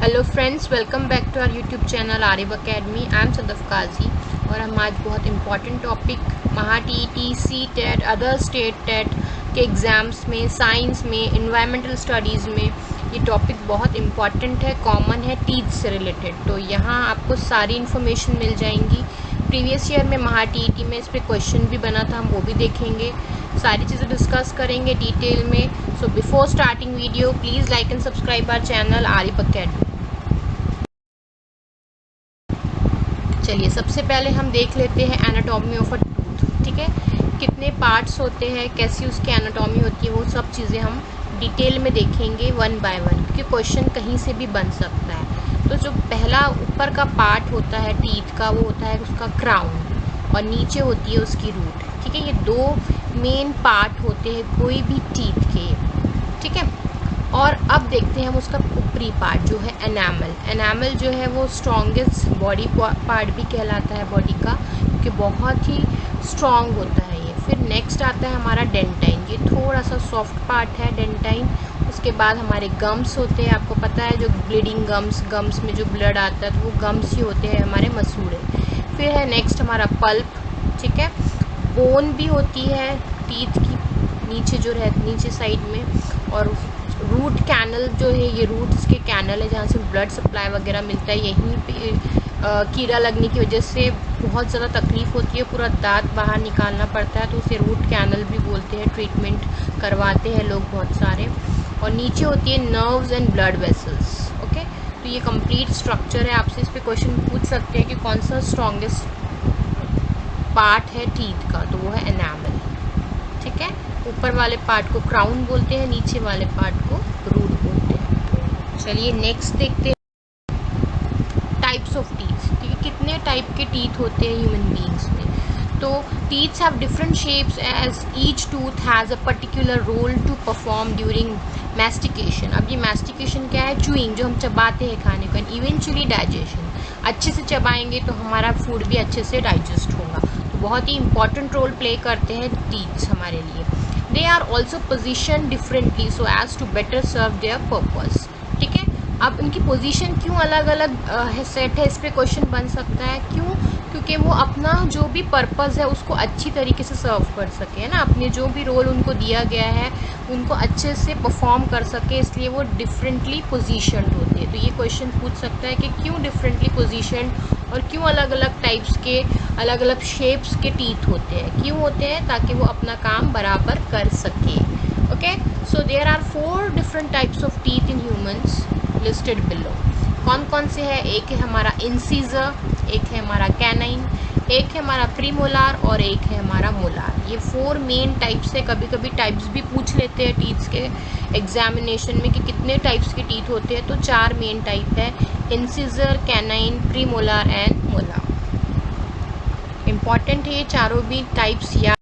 Hello friends, welcome back to our YouTube channel Arif academy. I am Sadaf Qazi और हम आज बहुत important topic Maha TET, C TET, other state TET के exams में, science में, इन्वायरमेंटल स्टडीज़ में ये टॉपिक बहुत इंपॉर्टेंट है, कॉमन है, टीथ से रिलेटेड। तो यहाँ आपको सारी इन्फॉर्मेशन मिल जाएंगी। प्रीवियस ईयर में महा टीईटी में इस पर क्वेश्चन भी बना था, हम वो भी देखेंगे, सारी चीज़ें डिस्कस करेंगे डिटेल में। So before starting video please like and subscribe our channel Arif Academy. चलिए सबसे पहले हम देख लेते हैं एनाटॉमी ऑफ अ टूथ। ठीक है, कितने पार्ट्स होते हैं, कैसी उसकी एनाटॉमी होती है, वो सब चीज़ें हम डिटेल में देखेंगे वन बाय वन, क्योंकि क्वेश्चन कहीं से भी बन सकता है। तो जो पहला ऊपर का पार्ट होता है टीथ का, वो होता है उसका क्राउन और नीचे होती है उसकी रूट। ठीक है, ये दो मेन पार्ट होते हैं कोई भी टीथ के। ठीक है, और अब देखते हैं हम उसका ऊपरी पार्ट जो है एनामल। एनामल जो है वो स्ट्रॉन्गेस्ट बॉडी पार्ट भी कहलाता है बॉडी का, क्योंकि बहुत ही स्ट्रॉन्ग होता है ये। फिर नेक्स्ट आता है हमारा डेंटाइन, ये थोड़ा सा सॉफ्ट पार्ट है डेंटाइन। उसके बाद हमारे गम्स होते हैं, आपको पता है जो ब्लीडिंग गम्स में जो ब्लड आता है तो वो गम्स ही होते हैं हमारे मसूड़े। फिर है नेक्स्ट हमारा पल्प। ठीक है, बोन भी होती है टीथ की नीचे जो नीचे साइड में, और रूट कैनल जो है, ये रूट्स के कैनल है जहाँ से ब्लड सप्लाई वगैरह मिलता है। यहीं पे कीड़ा लगने की वजह से बहुत ज़्यादा तकलीफ़ होती है, पूरा दांत बाहर निकालना पड़ता है, तो उसे रूट कैनल भी बोलते हैं। ट्रीटमेंट करवाते हैं लोग बहुत सारे। और नीचे होती है nerves and blood vessels. Okay, तो ये कंप्लीट स्ट्रक्चर है। आपसे इस पर क्वेश्चन पूछ सकते हैं कि कौन सा स्ट्रॉन्गेस्ट पार्ट है टीथ का, तो वो है एनामल। ठीक है, ऊपर वाले पार्ट को क्राउन बोलते हैं, नीचे वाले पार्ट को रूट बोलते हैं। चलिए नेक्स्ट देखते हैं टाइप्स ऑफ टीथ। ठीक है, कितने टाइप के टीथ होते हैं ह्यूमन बीइंग्स में। तो teeths have different shapes as each tooth has a particular role to perform during mastication. अब ये मैस्टिकेशन क्या है? च्यूइंग, जो हम चबाते हैं खाने को, एंड इवेंचुअली डाइजेशन। अच्छे से चबाएंगे तो हमारा फूड भी अच्छे से डाइजेस्ट होगा। तो बहुत ही इंपॉर्टेंट रोल प्ले करते हैं टीथ्स हमारे लिए। They are also position differently so as to better serve their purpose. ठीक है, अब इनकी पोजीशन क्यों अलग अलग सेट है, इस पर क्वेश्चन बन सकता है। क्यों? क्योंकि वो अपना जो भी पर्पज़ है उसको अच्छी तरीके से सर्व कर सके, है ना, अपने जो भी रोल उनको दिया गया है उनको अच्छे से परफॉर्म कर सके, इसलिए वो डिफरेंटली पोजीशनड होते हैं। तो ये क्वेश्चन पूछ सकता है कि क्यों डिफरेंटली पोजीशनड और क्यों अलग अलग टाइप्स के, अलग अलग शेप्स के टीथ होते हैं। क्यों होते हैं? ताकि वो अपना काम बराबर कर सके। Okay, so there are 4 different types of teeth in humans listed below. कौन कौन से है? एक है हमारा इंसीजर, एक है हमारा कैनाइन, एक है हमारा प्रीमोलार और एक है हमारा मोलार। ये 4 मेन टाइप्स है। कभी कभी टाइप्स भी पूछ लेते हैं टीथ्स के एग्जामिनेशन में कि कितने टाइप्स के टीथ होते हैं, तो 4 मेन टाइप है, incisor, canine, premolar and molar. Important है ये चारों भी टाइप्स। या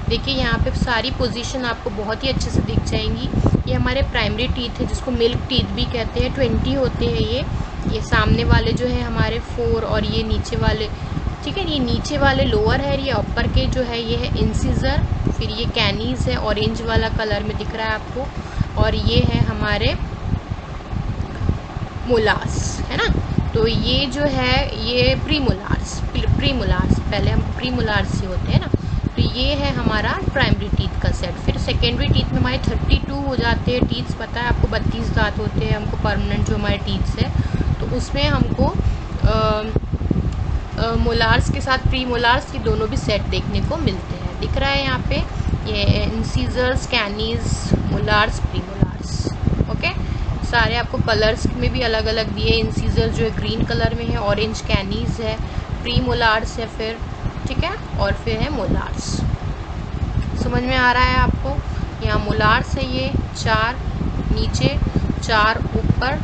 देखिए यहाँ पे सारी पोजीशन आपको बहुत ही अच्छे से दिख जाएंगी। ये हमारे प्राइमरी टीथ है जिसको मिल्क टीथ भी कहते हैं। 20 होते हैं ये सामने वाले जो है हमारे 4 और ये नीचे वाले। ठीक है, ये नीचे वाले लोअर है, ये अपर के जो है ये है इंसीजर। फिर ये कैनीज है, ऑरेंज वाला कलर में दिख रहा है आपको, और ये है हमारे मोलार्स, है ना। तो ये जो है ये प्रीमोलार्स पहले हम प्रीमोलार्स ही होते हैं ना। तो ये है हमारा प्राइमरी टीथ का सेट। फिर सेकेंडरी टीथ में हमारे 32 हो जाते हैं टीथ्स। पता है आपको 32 दांत होते हैं हमको परमानेंट जो हमारे टीथ्स है, तो उसमें हमको मोलार्स के साथ प्री मोलार्स ये दोनों भी सेट देखने को मिलते हैं। दिख रहा है यहाँ पे ये incisors, canines, molars, premolars. Okay, सारे आपको कलर्स में भी अलग अलग दिए। इंसीजर जो है ग्रीन कलर में है, ऑरेंज कैनीज है, प्री मोलार्स है फिर। ठीक है, और फिर है मोलार्स। समझ में आ रहा है आपको? यहाँ मोलार्स है ये 4 नीचे, 4 ऊपर,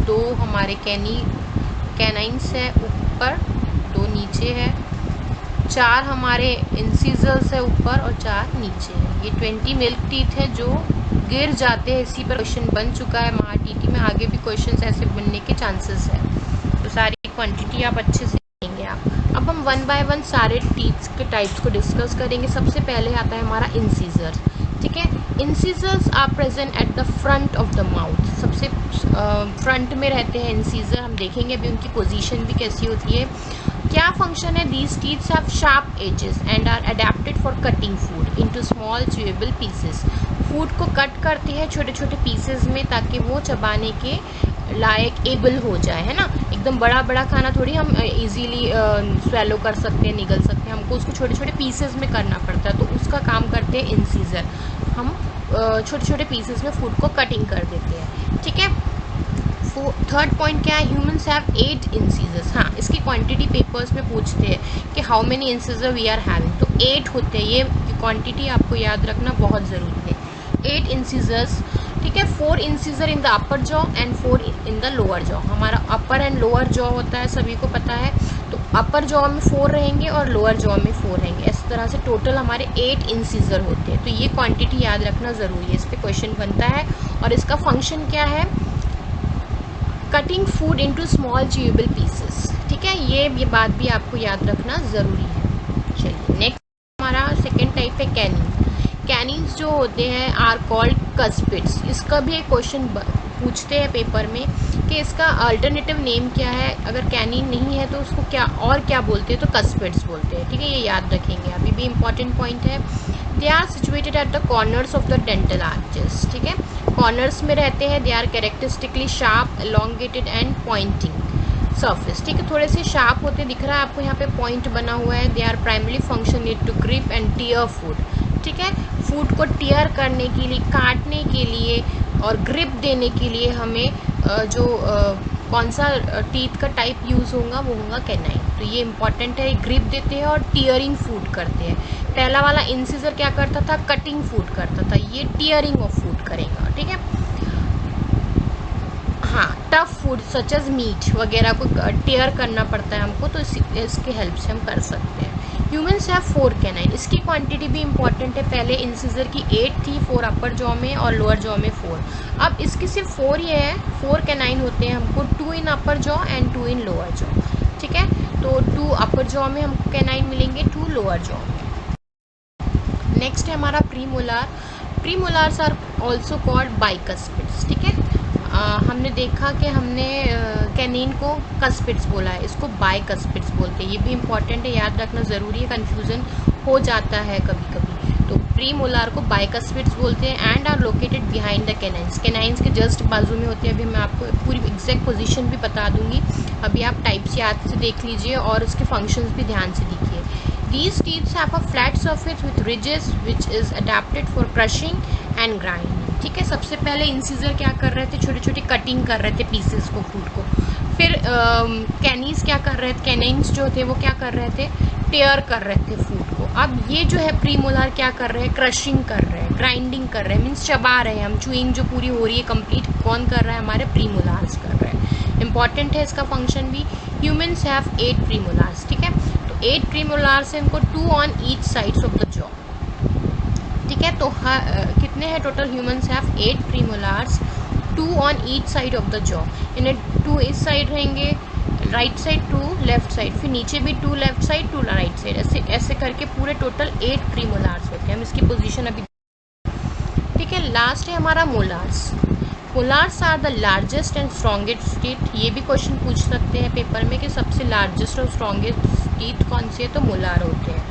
2 हमारे कैनाइन्स है ऊपर, 2 नीचे है, 4 हमारे इंसीजर्स है ऊपर और 4 नीचे है। ये 20 मिल्क टीथ है जो गिर जाते हैं। इसी पर क्वेश्चन बन चुका है महा टीटी में, आगे भी क्वेश्चन ऐसे बनने के चांसेस है। तो सारी क्वांटिटी आप अच्छे से देंगे आप। अब हम वन बाय वन सारे टीथ्स के टाइप्स को डिस्कस करेंगे। सबसे पहले आता है हमारा इंसीजर। ठीक है। Incisors are present at the front of the mouth, सबसे फ्रंट में रहते हैं इंसीजर। हम देखेंगे अभी उनकी पोजीशन भी कैसी होती है। क्या फंक्शन है? These teeths have sharp edges and are adapted for cutting food into small chewable pieces. Food को कट करते हैं छोटे छोटे पीसेस में ताकि वो चबाने के लायक एबल हो जाए, है ना। एकदम बड़ा बड़ा खाना थोड़ी हम इजीली स्वेलो कर सकते हैं, निगल सकते हैं, हमको उसको छोटे छोटे पीसेस में करना पड़ता है, तो उसका काम करते हैं इंसीजर। हम छोटे छोटे पीसेस में फूड को कटिंग कर देते हैं, ठीक है। थर्ड पॉइंट क्या है? Humans have 8 incisors. हाँ, इसकी क्वांटिटी पेपर्स में पूछते हैं कि how many incisor we are having, तो 8 होते हैं। ये क्वांटिटी आपको याद रखना बहुत ज़रूरी है। 8 इंसीजर्स, ठीक है। 4 incisor in the upper jaw and 4 in the lower jaw. हमारा अपर एंड लोअर जॉ होता है, सभी को पता है। तो अपर जॉ में 4 रहेंगे और लोअर जॉ में 4 रहेंगे। इस तरह से टोटल हमारे 8 इंसीजर होते हैं। तो ये क्वांटिटी याद रखना ज़रूरी है, इस पर क्वेश्चन बनता है। और इसका फंक्शन क्या है? Cutting food into small chewable pieces, ठीक है। ये बात भी आपको याद रखना ज़रूरी है। चलिए नेक्स्ट हमारा सेकेंड टाइप है कैनिन। कैनिन्स जो होते हैं आर कॉल्ड कस्पिड्स। इसका भी एक क्वेश्चन पूछते हैं पेपर में कि इसका अल्टरनेटिव नेम क्या है। अगर कैनिन नहीं है तो उसको क्या बोलते हैं, तो कस्पिड्स बोलते हैं, ठीक है। ये याद रखेंगे, अभी भी इम्पॉर्टेंट पॉइंट है। They are situated at the corners of the dental arches, ठीक है। कॉर्नर्स में रहते हैं। They are characteristically sharp, elongated and pointing surface, ठीक है। थोड़े से शार्प होते दिख रहा है आपको, यहाँ पे पॉइंट बना हुआ है। They are primary function need to grip and tear food, ठीक है। फूड को टीयर करने के लिए, काटने के लिए और ग्रिप देने के लिए हमें कौन सा टीथ का टाइप यूज़ होगा, वो होगा कैनाइन। तो ये इंपॉर्टेंट है, ग्रिप देते हैं और टीयरिंग फूड करते हैं। पहला वाला इंसिजर क्या करता था? कटिंग फूड करता था, ये टीयरिंग ऑफ फूड करेगा, ठीक है। हाँ, tough food such as meat वगैरह को टीयर करना पड़ता है हमको, तो इसके हेल्प से हम कर सकते हैं। Humans have 4 canine. इसकी क्वांटिटी भी इंपॉर्टेंट है। पहले इंसिजर की 8 थी, 4 अपर जॉ में और लोअर जॉ में 4। अब इसकी सिर्फ 4 ही है। 4 कैनाइन होते हैं हमको, 2 in upper jaw and 2 in lower jaw, ठीक है। तो 2 अपर जॉ में हमको कैनाइन मिलेंगे, 2 लोअर जॉ में। नेक्स्ट है हमारा प्रीमोलार। प्रीमोलार्स आर ऑल्सो कॉल्ड बाइकस्पिड्स, ठीक है। हमने देखा कि हमने कैनिन को कस्पिड्स बोला है, इसको बाइकस्पिड्स बोलते हैं। ये भी इंपॉर्टेंट है, याद रखना ज़रूरी है, कन्फ्यूज़न हो जाता है कभी कभी। तो प्रीमोलार को बाइकस्पिड्स बोलते हैं and are located behind the canines. Canines के जस्ट बाजू में होते हैं। अभी मैं आपको पूरी एग्जैक्ट पोजीशन भी बता दूंगी, अभी आप टाइप्स याद से देख लीजिए और उसके फंक्शंस भी ध्यान से देखिए। These teeth have a flat surface with ridges which is adapted for crushing and grinding, ठीक है। सबसे पहले इंसिजर क्या कर रहे थे? छोटी छोटी कटिंग कर रहे थे पीसेस को, फूड को। फिर कैनीज क्या कर रहे थे? कैनाइन्स जो थे वो क्या कर रहे थे? टेयर कर रहे थे फूड को। अब ये जो है प्रीमोलार क्या कर रहे हैं? क्रशिंग कर रहे हैं, ग्राइंडिंग कर रहे हैं, मीन्स चबा रहे हैं हम। चूइंग जो पूरी हो रही है कंप्लीट, कौन कर रहा है? हमारे प्रीमोलार्स कर रहे हैं। इंपॉर्टेंट है इसका फंक्शन भी। ह्यूमन्स हैव 8 प्रीमोलार्स, ठीक है। 8 प्रीमोलार्स हैं, इनको 2 on each sides of the jaw, ठीक है। तो कितने हैं total? Humans have 8 प्रीमोलार्स, 2 on each side of the jaw. इन्हें 2 इस साइड रहेंगे, राइट साइड 2 लेफ्ट साइड, फिर नीचे भी 2 लेफ्ट साइड 2 राइट साइड, ऐसे ऐसे करके पूरे टोटल 8 प्रीमोलार्स होते हैं। हम इसकी पोजीशन अभी, ठीक है। लास्ट है हमारा molars. Molars are the largest and strongest teeth. ये भी क्वेश्चन पूछ सकते हैं पेपर में कि सबसे लार्जेस्ट और स्ट्रॉन्गेस्ट टीथ कौन सी है, तो मोलार होते हैं,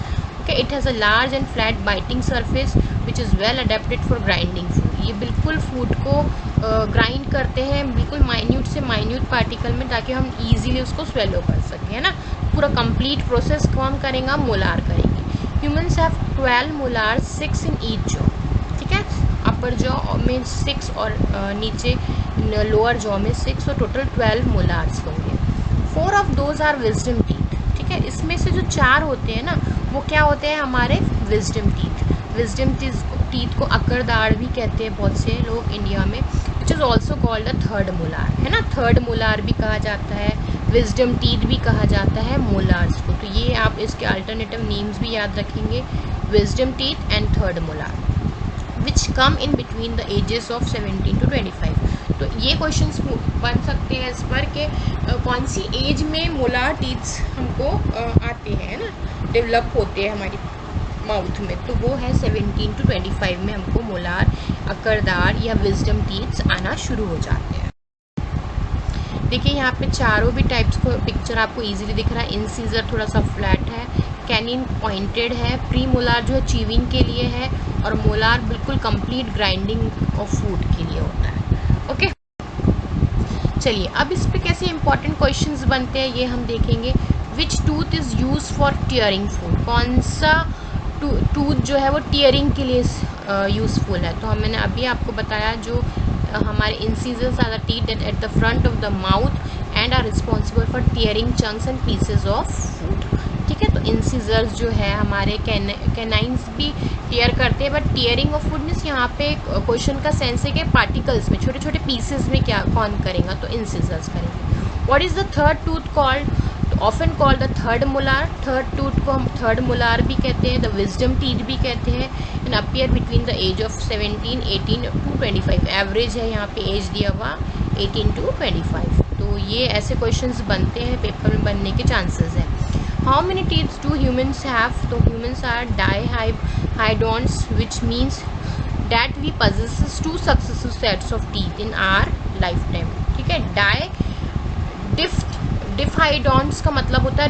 okay. It has a large and flat biting surface which is well adapted for grinding food. ये बिल्कुल फूड को ग्राइंड करते हैं, बिल्कुल माइन्यूट से माइन्यूट पार्टिकल में, ताकि हम ईजिली उसको स्वेलो कर सकें, है ना। पूरा कंप्लीट प्रोसेस कौन करेगा? मोलार करेंगे। Humans have 12 molar, 6 in each jaw, ठीक है। अपर जॉ में 6 और नीचे लोअर जॉ में 6, और टोटल 12 मोलार्स होंगे। 4 of those are wisdom teeth, ठीक है। इसमें से जो 4 होते हैं ना, वो क्या होते हैं? हमारे विजडम टीथ। विजडम टीथ को अकड़दाड़ भी कहते हैं बहुत से लोग इंडिया में, which is also called the third molar, है ना। थर्ड मोलार भी कहा जाता है, विजडम टीथ भी कहा जाता है मोलार्स को। तो ये आप इसके अल्टरनेटिव नेम्स भी याद रखेंगे, wisdom teeth and third molar, which come in between the ages of 17 to 25। तो ये क्वेश्चंस बन सकते हैं इस पर कि कौन सी एज में मोलार टीथ्स हमको आते हैं ना, डेवलप होते हैं हमारी माउथ में, तो वो है 17 to 25 में हमको मोलार, अकरदार या विजडम टीथ्स आना शुरू हो जाते हैं। देखिए यहाँ पे चारों भी टाइप्स को पिक्चर आपको इजीली दिख रहा है। इंसीजर थोड़ा सा फ्लैट है, कैनिन पॉइंटेड है, प्री मोलार जो है चीविंग के लिए है, और मोलार बिल्कुल कंप्लीट ग्राइंडिंग ऑफ फूड के लिए होता है। ओके, चलिए अब इस पे कैसे इंपॉर्टेंट क्वेश्चंस बनते हैं ये हम देखेंगे। Which tooth is use for tearing food, कौन सा टूथ जो है वो टीयरिंग के लिए यूज़फुल है। तो मैंने अभी आपको बताया जो हमारे incisors are the teeth at the front of the mouth and are responsible for tearing chunks and pieces of food. ठीक है, तो इंसीजर्स जो है हमारे कैनाइंस भी टीयर करते हैं, but tearing of food means यहाँ पे क्वेश्चन का सेंस है कि पार्टिकल्स में, छोटे छोटे पीसेज में क्या कौन करेगा, तो इंसीजर्स करेंगे। What is the third tooth called, often called the third molar. Third tooth को हम थर्ड मोलार भी कहते हैं, द विजडम टीथ भी कहते हैं, and appear between the age of 17, 18 to 25। Average है यहाँ पे एज दिया हुआ 18 to 25। तो ये ऐसे क्वेश्चंस बनते हैं, पेपर में बनने के चांसेस हैं। How many teeths do humans have, तो humans are diphyodonts which means that we possesses 2 successive sets of teeth in our lifetime। ठीक है, डिफहाइडोन्स का मतलब होता है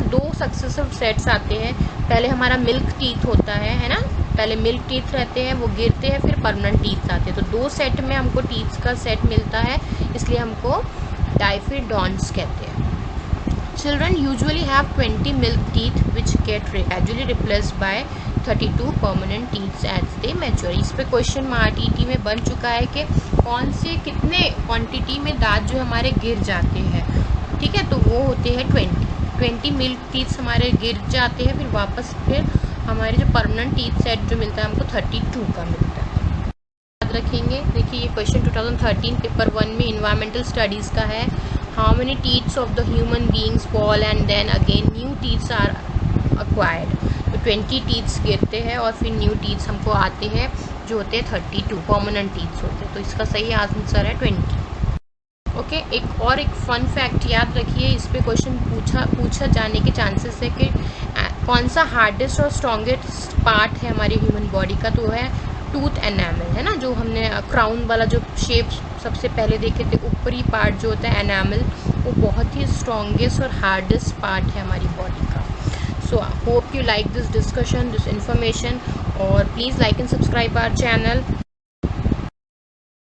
दो सक्सेसिव सेट्स आते हैं। पहले हमारा मिल्क टीथ होता है ना, पहले मिल्क टीथ रहते हैं, वो गिरते हैं, फिर परमानेंट टीथ आते हैं। तो 2 सेट में हमको टीथ्स का सेट मिलता है, इसलिए हमको डाइफिडोन्स कहते हैं। Children usually have 20 milk teeth which get gradually replaced by 32 permanent teeths as they mature. इस पे क्वेश्चन RTT में बन चुका है कि कौन से कितने क्वांटिटी में दांत जो हमारे गिर जाते हैं। ठीक है, तो वो होते हैं 20 मिल्क टीथ्स हमारे गिर जाते हैं, फिर वापस हमारे जो परमानेंट टीथ सेट जो मिलता है हमको 32 का मिलता है। याद रखेंगे। देखिए ये क्वेश्चन 2013 पेपर 1 में इन्वायरमेंटल स्टडीज़ का है। How many teeths of the human beings fall and then again new teeths are acquired. तो 20 टीथ्स गिरते हैं और फिर न्यू टीथ्स हमको आते हैं जो होते हैं 32 परमानेंट टीथ्स होते हैं। तो इसका सही आंसर है 20। ओके, एक फन फैक्ट याद रखिए, इस पे क्वेश्चन पूछा जाने के चांसेस है कि कौन सा हार्डेस्ट और स्ट्रॉन्गेस्ट पार्ट है हमारी ह्यूमन बॉडी का, तो है टूथ एनामल, है ना, जो हमने क्राउन वाला जो शेप सबसे पहले देखे थे, ऊपरी पार्ट जो होता है एनामल, वो बहुत ही स्ट्रॉन्गेस्ट और हार्डेस्ट पार्ट है हमारी बॉडी का। So hope you like this discussion, this information, और please like and subscribe our channel.